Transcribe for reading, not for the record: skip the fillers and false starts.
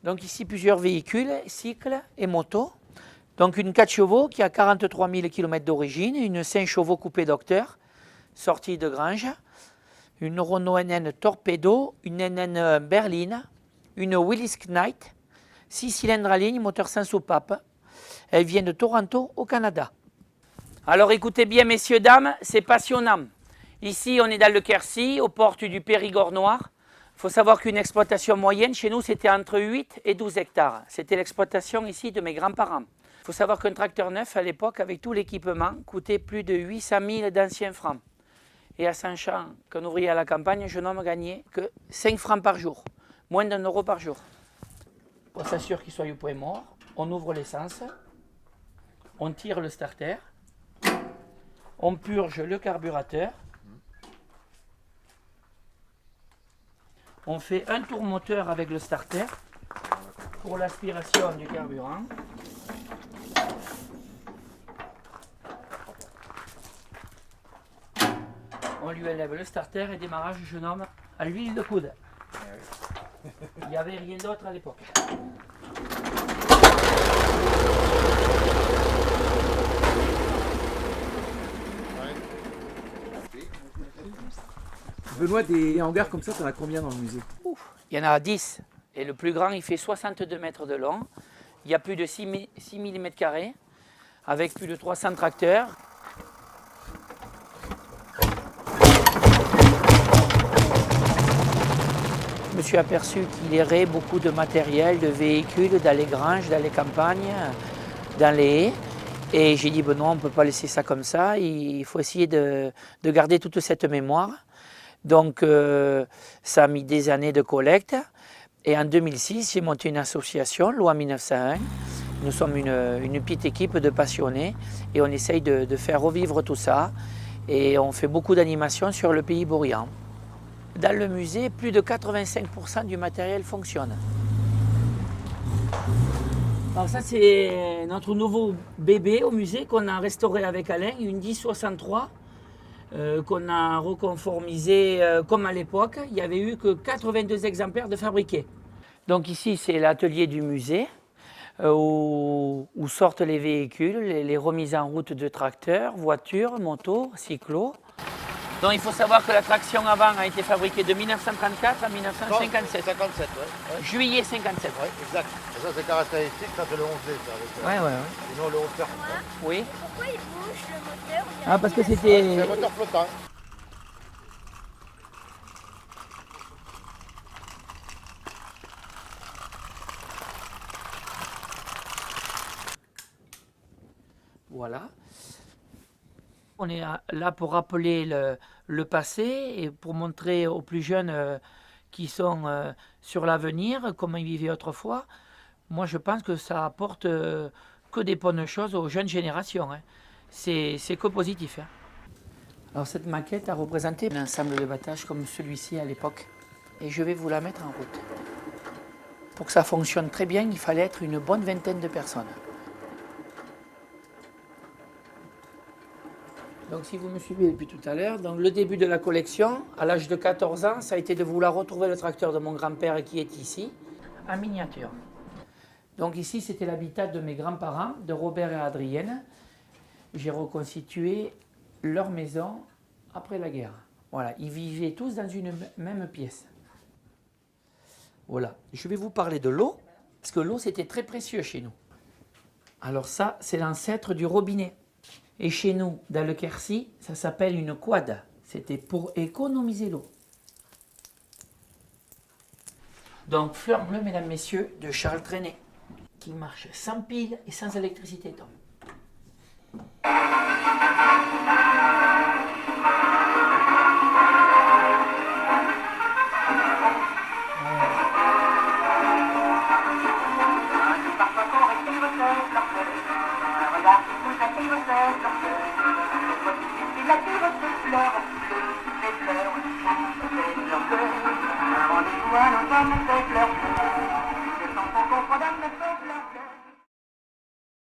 Donc ici, plusieurs véhicules, cycles et motos. Donc une 4 chevaux qui a 43 000 km d'origine, une 5 chevaux coupé docteur, sortie de Grange, une Renault NN Torpedo, une NN Berline, une Willys Knight, 6 cylindres à ligne, moteur sans soupape. Elle vient de Toronto au Canada. Alors écoutez bien messieurs, dames, c'est passionnant. Ici on est dans le Quercy, aux portes du Périgord noir. Il faut savoir qu'une exploitation moyenne chez nous c'était entre 8 et 12 hectares. C'était l'exploitation ici de mes grands-parents. Il faut savoir qu'un tracteur neuf à l'époque avec tout l'équipement coûtait plus de 800 000 d'anciens francs. Et à Saint-Champ, qu'un ouvrier à la campagne, un jeune homme gagnait que 5 francs par jour, moins d'1 euro par jour. On s'assure qu'il soit au point mort, on ouvre l'essence, on tire le starter, on purge le carburateur, on fait un tour moteur avec le starter pour l'aspiration du carburant. On lui enlève le starter et démarrage du jeune homme à l'huile de coude. Il n'y avait rien d'autre à l'époque. Benoît, des hangars comme ça, t'en as combien dans le musée? Il y en a 10. Et le plus grand, il fait 62 mètres de long. Il y a plus de 6 000 m², avec plus de 300 tracteurs. Je me suis aperçu qu'il errait beaucoup de matériel, de véhicules dans les granges, dans les campagnes, dans les haies. Et j'ai dit, Benoît, on ne peut pas laisser ça comme ça. Il faut essayer de garder toute cette mémoire. Donc, ça a mis des années de collecte. Et en 2006, j'ai monté une association, Loi 1901. Nous sommes une petite équipe de passionnés et on essaye de faire revivre tout ça. Et on fait beaucoup d'animations sur le pays bourriant. Dans le musée, plus de 85% du matériel fonctionne. Alors ça, c'est notre nouveau bébé au musée qu'on a restauré avec Alain, une 1063. Qu'on a reconformisé comme à l'époque. Il n'y avait eu que 82 exemplaires de fabriqués. Donc ici, c'est l'atelier du musée où sortent les véhicules, les remises en route de tracteurs, voitures, motos, cyclos. Donc il faut savoir que la traction avant a été fabriquée de 1934 à 1957. 57, ouais. Juillet 57. Ouais, exact. Et ça, c'est caractéristique, ça, c'est le 11D. Ouais. Sinon, le 11 fer. Oui. Pourquoi il bouge le moteur? Ah, parce que C'est c'était... un moteur flottant. Voilà. On est là pour rappeler le passé et pour montrer aux plus jeunes qui sont sur l'avenir, comment ils vivaient autrefois. Moi, je pense que ça apporte que des bonnes choses aux jeunes générations. Hein. C'est que positif. Hein. Alors, cette maquette a représenté un ensemble de battages comme celui-ci à l'époque. Et je vais vous la mettre en route. Pour que ça fonctionne très bien, il fallait être une bonne vingtaine de personnes. Donc si vous me suivez depuis tout à l'heure, donc le début de la collection, à l'âge de 14 ans, ça a été de vouloir retrouver le tracteur de mon grand-père qui est ici, en miniature. Donc ici, c'était l'habitat de mes grands-parents, de Robert et Adrienne. J'ai reconstitué leur maison après la guerre. Voilà, ils vivaient tous dans une même pièce. Voilà, je vais vous parler de l'eau, parce que l'eau, c'était très précieux chez nous. Alors ça, c'est l'ancêtre du robinet. Et chez nous, dans le Quercy, ça s'appelle une quad. C'était pour économiser l'eau. Donc, Fleur bleue, mesdames, messieurs, de Charles Trenet, qui marche sans pile et sans électricité. Donc.